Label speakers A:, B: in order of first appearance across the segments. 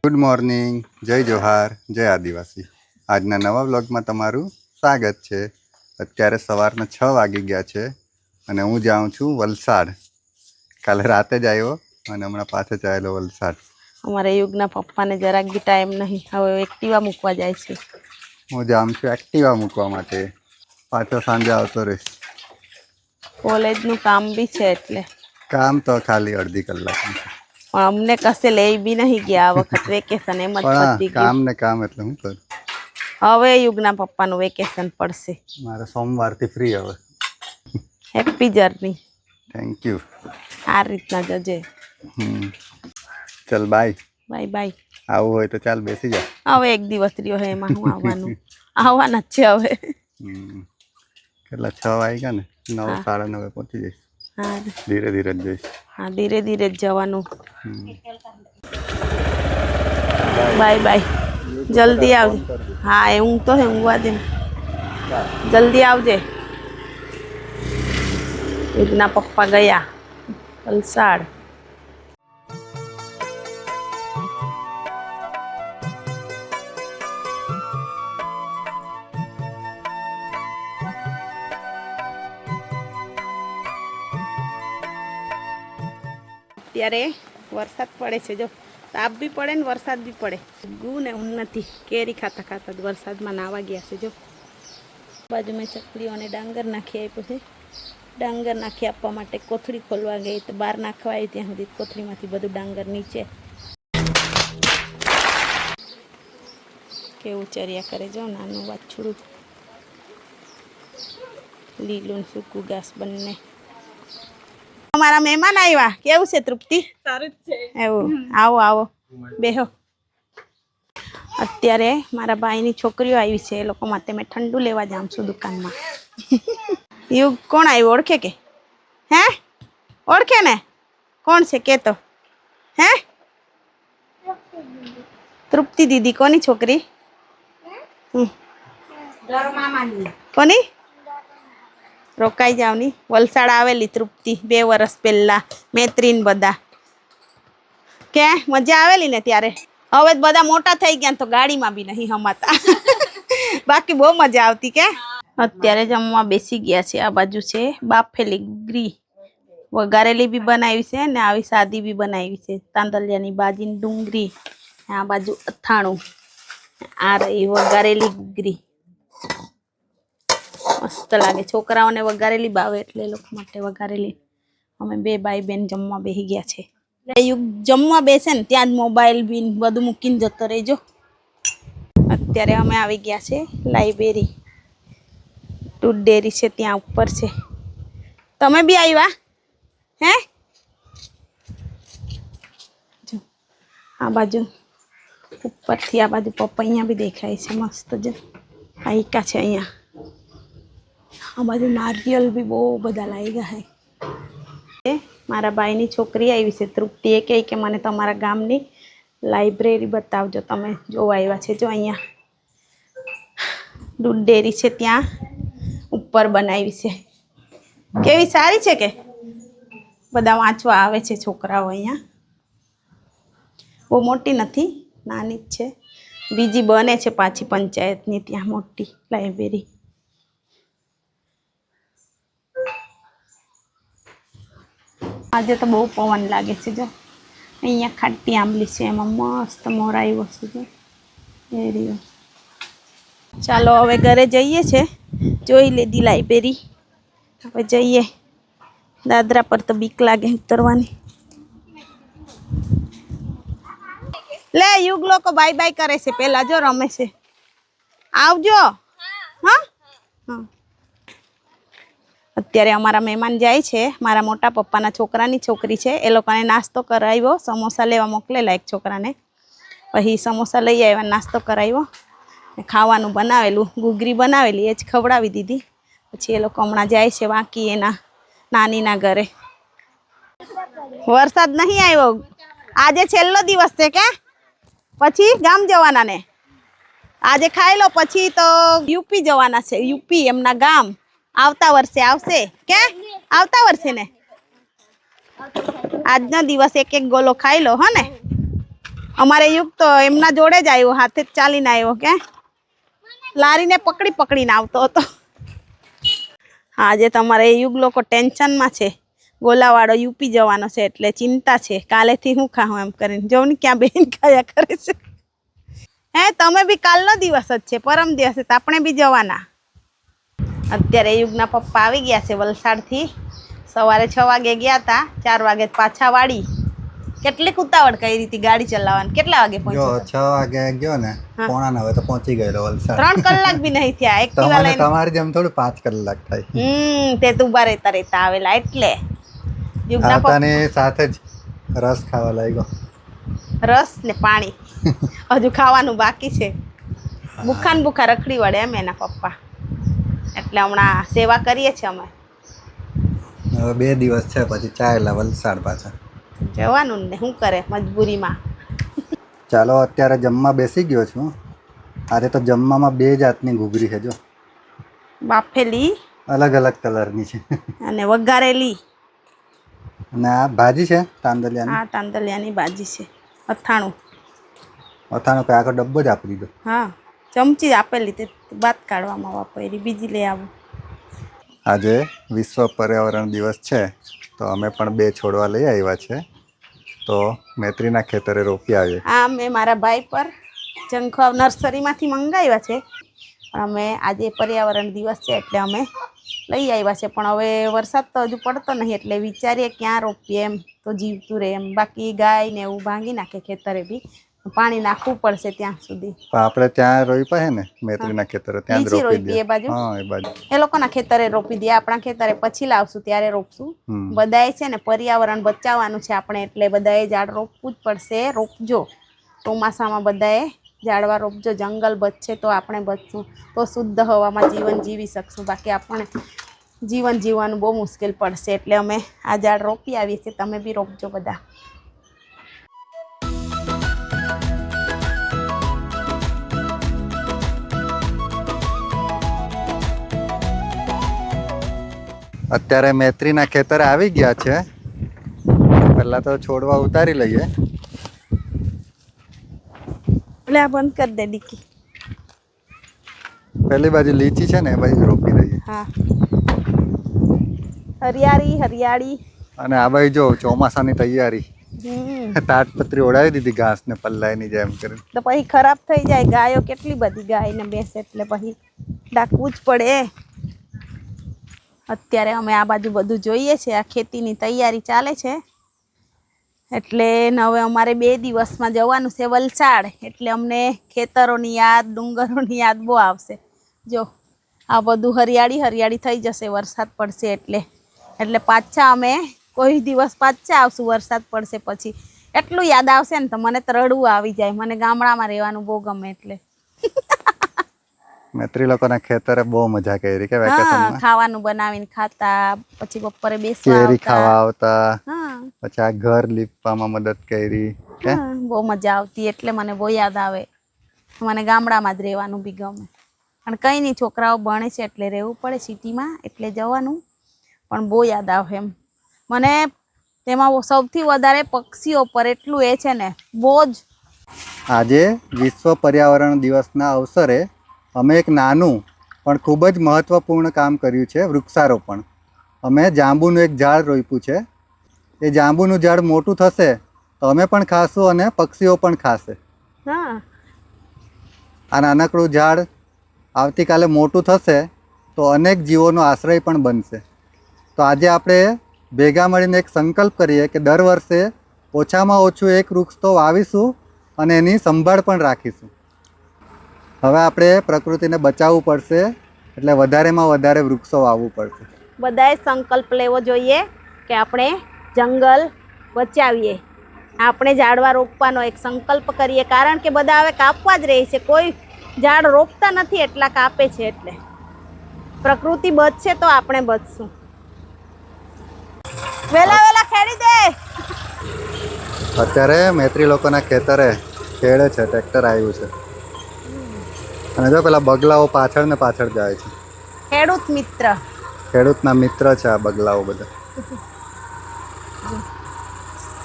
A: Good morning, જય જોહાર, જય આદિવાસી। આજના નવા વ્લોગમાં તમારું સ્વાગત છે। અત્યારે સવારના 6 વાગી ગયા છે અને હું જાઉં છું વલસાડ। કાલે રાતે જ આવ્યો અને હમણાં પાછો ચાલ્યો વલસાડ।
B: અમારે યુગના પપ્પાને જરાક બી ટાઈમ નહીં, હવે એક્ટિવા મૂકવા જાય છે।
A: હું જાઉં છું એક્ટિવા મૂકવા માટે, પાછો સાંજે આવતો રહીશ।
B: કોલેજનું કામ બી છે એટલે
A: કામ તો ખાલી અડધી કલાકનું છે,
B: પણ અમને કશે લઈ બી નહીં ગયા આ વખત વેકેશન એમ જ પતી
A: કામ
B: ગયું।
A: ને કામ એટલે હું કરું।
B: હવે યુગના પપ્પાનું વેકેશન પડશે।
A: મારે સોમવારથી ફ્રી હવે।
B: Happy journey.
A: Thank you.
B: આ રીતના જજે।
A: ચલ બાય
B: બાય બાય।
A: આવું હોય તો ચાલ બેસી જા।
B: હવે એક દિવસ રહ્યો હે, એમાં હું આવવાનું, આવવાના જ છે હવે।
A: કેટલા 6 વાગ્યા ને, 9 સાડા 9 પહોંચી જઈશ।
B: હા
A: ધીરે ધીરે જ જઈશ।
B: હા, ધીરે ધીરે જ જવાનું। બાય બાય, જલ્દી આવજે। હા એ ઊંઘ તો હે, ઊંઘવા દે, જલ્દી આવજે। યુગના પપ્પા ગયા વલસાડ। અત્યારે વરસાદ પડે છે, જો તાપ બી પડે ને વરસાદ બી પડે। ગુ ને ઉન્નતિ કેરી ખાતા ખાતા જ વરસાદમાં નાવા ગયા છે। જો બાજુ મેં ચકલીઓને ડાંગર નાખી આપ્યું છે। ડાંગર નાખી આપવા માટે કોથળી ખોલવા ગઈ તો બહાર નાખવા આવી ત્યાં સુધી કોથળીમાંથી બધું ડાંગર નીચે। કેવું ચર્યા કરે, જો નાનું વાછડું, લીલું સૂકું ઘાસ બંને। અમારા મહેમાન આવ્યા, કેવું છે તૃપ્તિ? સારું છે એવું? આવો આવો, બેહો। અત્યારે મારા ભાઈની છોકરીઓ આવી છે, એ લોકો માટે મેં ઠંડુ લેવા જાઉં છું દુકાનમાં। યુગ કોણ આવ્યું, ઓળખે કે? હે ઓળખે ને? કોણ છે કે તો? હે તૃપ્તિ દીદી કોની છોકરી? કોની? રોકાઈ જાવની, વલસાડ આવેલી તૃપ્તિ 2 વર્ષ પહેલા, મૈત્રીન બધા કે મજા આવેલી ને ત્યારે। હવે બધા મોટા થઈ ગયા તો ગાડીમાં બી નહીં હમાતા, બાકી બહુ મજા આવતી કે। અત્યારે જમવા બેસી ગયા છે। આ બાજુ છે બાફેલી ઘૂઘરી, વઘારેલી બી બનાવી છે ને આવી સાદી બી બનાવી છે। તાંદલિયાની ભાજીની ડુંગળી, આ બાજુ અથાણું, આ રહી વઘારેલી ઘૂઘરી, મસ્ત લાગે। છોકરાઓને વઘારેલી ભાવે એટલે એ લોકો માટે વઘારેલી। અમે 2 ભાઈ બહેન જમવા બેસી ગયા છે। યુગ જમવા બેસે ને ત્યાં જ મોબાઈલ બી બધું મૂકીને જતો રહેજો। અત્યારે અમે આવી ગયા છે લાઇબ્રેરી, દૂધ ડેરી છે ત્યાં ઉપર છે। તમે બી આવ્યા હે? જો આ બાજુ ઉપરથી આ બાજુ પપૈયા બી દેખાય છે મસ્ત, જો આયકા છે અહીંયા। આ બાજુ નારિયેલ બી બહુ બધા લાગ્યા છે। મારા ભાઈની છોકરી આવી છે તૃપ્તિ, એ કહે કે મને તમારા ગામની લાઇબ્રેરી બતાવજો, તમે જોવા આવ્યા છે। જો અહીંયા દૂધ ડેરી છે ત્યાં ઉપર બનાવી છે, કેવી સારી છે કે? બધા વાંચવા આવે છે છોકરાઓ અહીંયા। બહુ મોટી નથી, નાની જ છે, બીજી બને છે પાછી પંચાયતની ત્યાં મોટી લાઇબ્રેરી। આજે તો બહુ પવન લાગે છે, જો અહીંયા ખાટી આંબલી છે, એમાં મસ્ત મોર આવ્યો છે, જો એ રહ્યો। ચાલો હવે ઘરે જઈએ છે, જોઈ લીધી લાઇબ્રેરી, હવે જઈએ। દાદરા પર તો બીક લાગે ઉતરવાની। લે યુગ લોકો બાય બાય કરે છે, પેલા જો રમે છે। આવજો હા। અત્યારે અમારા મહેમાન જાય છે, મારા મોટા પપ્પાના છોકરાની છોકરી છે, એ લોકોને નાસ્તો કરાવ્યો, સમોસા લેવા મોકલેલા એક છોકરાને, પછી સમોસા લઈ આવ્યા, નાસ્તો કરાવ્યો, ખાવાનું બનાવેલું ઘૂઘરી બનાવેલી એ જ ખવડાવી દીધી। પછી એ લોકો હમણાં જાય છે વાંકી એના નાનીના ઘરે। વરસાદ નહીં આવ્યો, આજે છેલ્લો દિવસ છે કે પછી ગામ જવાના ને? આજે ખાઈ લો પછી તો યુપી જવાના છે, યુપી એમના ગામ। આવતા વર્ષે આવશે કે? આવતા વર્ષે ને? આજનો દિવસ એક એક ગોલો ખાઈ લો, હો ને? અમારે યુગ તો એમના જોડે જ આવ્યો, હાથે જ ચાલીને આવ્યો કે લારીને પકડી પકડીને આવતો હતો. આજે તમારે યુગ લોકો ટેન્શનમાં છે, ગોલાવાળો યુપી જવાનો છે એટલે ચિંતા છે, કાલેથી હું ખાઉં એમ કરીને. જો ને ક્યાં બેન ખાયા કરે છે. હે તમે બી કાલનો દિવસ જ છે, પરમ દિવસે તો આપણે બી જવાના. અત્યારે યુગના પપ્પા આવી ગયા છે વલસાડથી. સવારે 6 વાગે ગયા હતા, 4 વાગે પાછા વાળી. કેટલીક ઉતાવળ કરી હતી ગાડી ચલાવવાની. કેટલા વાગે પહોંચ્યો?
A: 6 વાગે ગયો ને, 8:45 તો પહોંચી ગયેલો વલસાડ.
B: 3 કલાક બી નહીં થયા. એક્ટિવા લઈને
A: તમારી જેમ થોડું 5 કલાક થાય.
B: તે તો ઉભા રહેતા આવેલા એટલે યુગના
A: આવતાની સાથે જ રસ ખાવા લાગ્યો.
B: રસ ને પાણી હજુ ખાવાનું બાકી છે. બુખા રખડી વળે એમ એના પપ્પા, એટલે હમણાં સેવા કરીએ છીએ અમે.
A: હવે 2 દિવસ છે પછી ચાલ્યા વલસાડ પાછા.
B: જવાનું ને શું કરે મજબૂરીમાં.
A: ચાલો અત્યારે જમવા બેસી ગયો છું. આજે તો જમવામાં 2 જાતની ઘૂઘરી છે, જો
B: બાફેલી
A: અલગ અલગ કલરની છે
B: અને વઘારેલી.
A: અને આ ભાજી છે તાંદલિયાની.
B: હા તાંદલિયાની ભાજી છે. અથાણું
A: કઈ આખો ડબ્બો જ આપી દીધો.
B: હા ચમચી આપેલી, તે બાદ કાઢવામાં વાપરી, બીજી લઈ આવું.
A: આજે વિશ્વ પર્યાવરણ દિવસ છે તો અમે પણ 2 છોડવા લઈ આવ્યા છે. તો મૈત્રીના ખેતરે રોપી આવીએ.
B: આ મેં મારા ભાઈ પર જંખવા નર્સરીમાંથી મંગાવ્યા છે, પણ અમે આજે પર્યાવરણ દિવસ છે એટલે અમે લઈ આવ્યા છે. પણ હવે વરસાદ તો હજુ પડતો નહીં એટલે વિચારીએ ક્યાં રોપીએ એમ તો જીવતું રહે એમ. બાકી ગાય ને એવું ભાંગી નાખે ખેતરે બી, પાણી નાખવું પડશે ત્યાં સુધી.
A: આપણે ત્યાં રોપ્યા છે ને મૈત્રીના ખેતરે, ત્યાં જ રોપી દઈએ.
B: એ બાજુ
A: હા, એ બાજુ
B: એ લોકોના ખેતરે રોપી દઈએ. આપણા ખેતરે પછી લાવશું ત્યારે રોપશું. બધાએ છે ને પર્યાવરણ બચાવવાનું છે આપણે, એટલે બધાએ ઝાડ રોપવું જ પડશે. રોપજો ચોમાસામાં, બધાએ ઝાડવા રોપજો. જંગલ બચશે તો આપણે બચશું, તો શુદ્ધ હવામાં જીવન જીવી શકશું. બાકી આપણે જીવન જીવવાનું બહુ મુશ્કેલ પડશે. એટલે અમે આ ઝાડ રોપી આવીએ છીએ, તમે બી રોપજો બધા.
A: અત્યારે મૈત્રીના ખેતરે આવી ગયા છે. પહેલા તો છોડવા ઉતારી લઈએ.
B: એટલે આ બંધ કરી દે ડીકી.
A: પેલી બાજુ લીચી છે ને એ બાજુ રોપી દઈએ.
B: હા હરિયાળી.
A: અને આ બાજુ જો ચોમાસાની તૈયારી. તાટપત્રી ઓઢાવી દીધી ઘાસ ને પલ્લાયની જેમ કરીને.
B: તો પછી ખરાબ થઈ જાય. ગાયો કેટલી બધી ગાયને બેસે એટલે પછી ડાકવું જ પડે. અત્યારે અમે આ બાજુ બધું જોઈએ છે. આ ખેતીની તૈયારી ચાલે છે એટલે હવે અમારે 2 દિવસમાં જવાનું છે વલસાડ. એટલે અમને ખેતરોની યાદ, ડુંગરોની યાદ બહુ આવશે. જો આ બધું હરિયાળી થઈ જશે વરસાદ પડશે એટલે પાછા અમે કોઈ દિવસ પાછા આવશું. વરસાદ પડશે પછી એટલું યાદ આવશે ને તો મને તો રડવું આવી જાય. મને ગામડામાં રહેવાનું બહુ ગમે એટલે.
A: મૈત્રી લોકોના ખેતરે બહુ મજા કરી કે વેકેશનમાં.
B: ખાવાનું બનાવીને ખાતા, પછી બપોરે બેસવા
A: કેરી ખાવા આવતા,
B: હા
A: પછી આ ઘર લીપવામાં મદદ કરી.
B: બહુ મજા આવતી. એટલે મને બહુ યાદ આવે. મને ગામડામાં જ રહેવાનું બી ગમે. પણ કંઈ નહીં, છોકરાઓ ભણે છે એટલે રહેવું પડે સિટીમાં, એટલે જવાનું. પણ બહુ યાદ આવે એમ મને. તેમાં સૌથી વધારે પક્ષીઓ પર એટલું એ છે ને, બહુ જ.
A: આજે વિશ્વ પર્યાવરણ દિવસના અવસરે અમે એક નાનું પણ ખૂબ જ મહત્વપૂર્ણ કામ કર્યું છે, વૃક્ષારોપણ. અમે જાંબુનું એક ઝાડ રોપ્યું છે. એ જાંબુનું ઝાડ મોટું થશે તો અમે પણ ખાશું અને પક્ષીઓ પણ ખાશે. આ નાનકડું ઝાડ આવતીકાલે મોટું થશે તો અનેક જીવોનો આશ્રય પણ બનશે. તો આજે આપણે ભેગા મળીને એક સંકલ્પ કરીએ કે દર વર્ષે ઓછામાં ઓછું 1 વૃક્ષ તો વાવીશું અને એની સંભાળ પણ રાખીશું. હવે આપણે પ્રકૃતિને બચાવવું પડશે, એટલે વધારેમાં વધારે વૃક્ષો વાવવું પડશે.
B: બધાએ સંકલ્પ લેવો જોઈએ કે આપણે જંગલ બચાવીએ. આપણે ઝાડવા રોપવાનો એક સંકલ્પ કરીએ, કારણ કે બધા હવે કાપવા જ રહે છે. કોઈ ઝાડ રોપતા નથી, એટલા કાપે છે. એટલે પ્રકૃતિ બચશે તો આપણે બચશું. વેલા ખેડી દે.
A: અત્યારે મૈત્રી લોકોના ખેતરે ખેડે છે, ટ્રેક્ટર આવ્યું છે. અને જો પેલા બગલાઓ પાછળ ને પાછળ જાય છે. ખેડૂતના મિત્ર છે આ બગલાઓ બધા.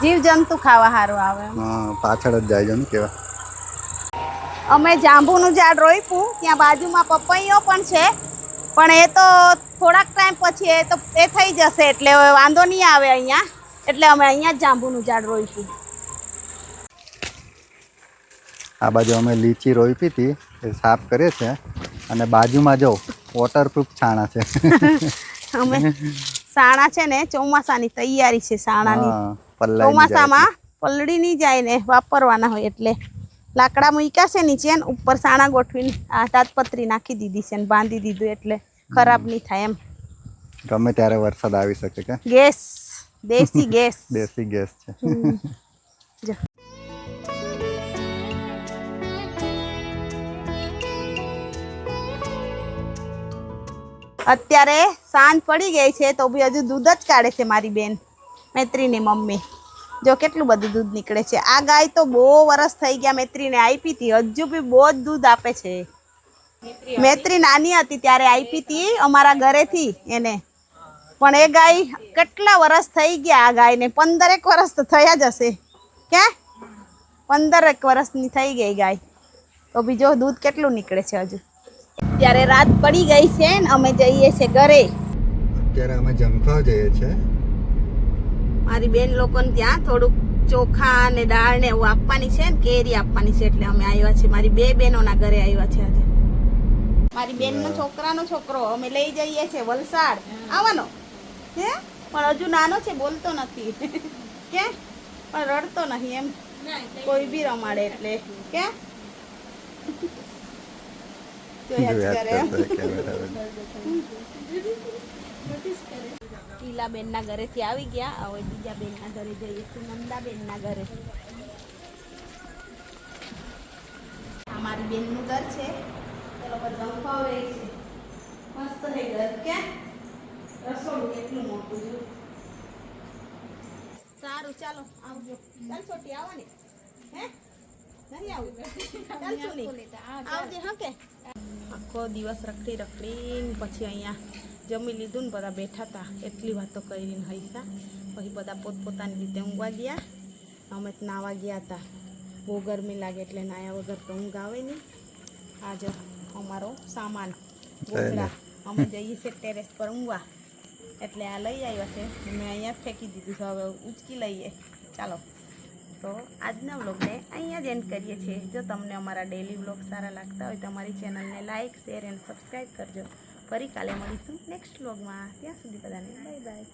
B: જીવજંતુ ખાવા સારું આવે એમ.
A: હા પાછળ જ જાય છે ને કેવા.
B: અમે જાંબુનું ઝાડ રોપ્યું ત્યાં બાજુમાં પપૈયો પણ છે, પણ એ તો થોડાક ટાઈમ પછી એ થઈ જશે એટલે વાંધો નહીં આવે અહીંયા, એટલે અમે અહીંયા જ જાંબુનું ઝાડ રોપ્યું.
A: આ બાજુ અમે લીચી રોપી હતી એ સાફ કરે છે, અને બાજુમાં જો વોટરપ્રૂફ છાણા છે.
B: અમે સાણા છે ને ચોમાસાની તૈયારી છે સાણાની.
A: હા પલ્લાઈ નહીં જાય
B: ચોમાસામાં પલળી નહીં જાય ને વાપરવાના હોય એટલે લાકડા મૂક્યા છે નીચે ને ઉપર સાણા ગોઠવીને આ તાજપત્રી નાખી દીધી છે ને બાંધી દીધું એટલે ખરાબ નહીં થાય એમ.
A: એટલે. ગમે ત્યારે વરસાદ આવી શકે કે
B: ગેસ, દેશી ગેસ.
A: દેશી ગેસ છે.
B: જો. અત્યારે સાંજ પડી ગઈ છે તો બી હજુ દૂધ જ કાઢે છે મારી બેન મૈત્રીની મમ્મી. જો કેટલું બધું દૂધ નીકળે છે. આ ગાય તો બહુ વરસ થઈ ગયા મૈત્રીને આપી હતી, હજુ બી બહુ જ દૂધ આપે છે. મૈત્રી નાની હતી ત્યારે આપી હતી અમારા ઘરેથી એને, પણ એ ગાય કેટલા વરસ થઈ ગયા આ ગાયને, 15 વરસ તો થયા જ હશે કે 15 વર્ષની થઈ ગઈ ગાય, તો બીજો દૂધ કેટલું નીકળે છે હજુ. ત્યારે રાત પડી ગઈ છે ને અમે જઈએ છે ઘરે.
A: અત્યારે અમે જમવા જઈએ છે.
B: મારી બેન લોકોને ત્યાં થોડુંક ચોખા ને દાળ ને એવું આપવાની છે ને કેરી આપવાની છે, એટલે અમે આવ્યા છે. મારી 2 બહેનોના ઘરે આવ્યા છે આજે. મારી બેનનો છોકરાનો છોકરો અમે લઈ જઈએ છે વલસાડ આવવાનો હે, પણ હજુ નાનો છે, બોલતો નથી કે પણ રડતો નહીં એમ, કોઈ બી રમાડે એટલે કે ટીલા બેન ના ઘરેથી આવી ગયા, હવે બીજા બેન ના ઘરે જઈએ છીએ, નંદા બેન ના ઘરે. આ મારી બેન નું ઘર છે, એ લોકો જમવા આવે છે. મસ્ત છે ઘર કે રસોડું કેટલું મોટું છે. સારું ચાલો આવજો. ચાલ છોટી આવવાની હે નહીં આવું ચાલ સુની આવજે હા કે. આખો દિવસ રખડી રખડીને પછી અહીંયા જમી લીધું ને બધા બેઠા હતા, એટલી વાતો કરીને હૈસા. પછી બધા પોતપોતાની રીતે ઊંઘવા ગયા, અમે નાવા ગયા હતા. બહુ ગરમી લાગે એટલે નાયા વગર તો ઊંઘ આવે નહીં. આજે અમારો સામાન ગોધરા અમે જઈએ છીએ ટેરેસ પર ઊંઘવા, એટલે આ લઈ આવ્યા છે. મેં અહીંયા જ ફેંકી દીધું છે, હવે ઉચકી લઈએ. ચાલો તો આજના વ્લોગને અહીંયા જ એન્ડ કરીએ છીએ. જો તમને અમારા ડેલી વ્લોગ સારા લાગતા હોય તો અમારી ચેનલને લાઇક, શેર એન્ડ સબસ્ક્રાઈબ કરજો. ફરી કાલે મળીશું નેક્સ્ટ વ્લોગમાં. ત્યાં સુધી બધાને બાય બાય.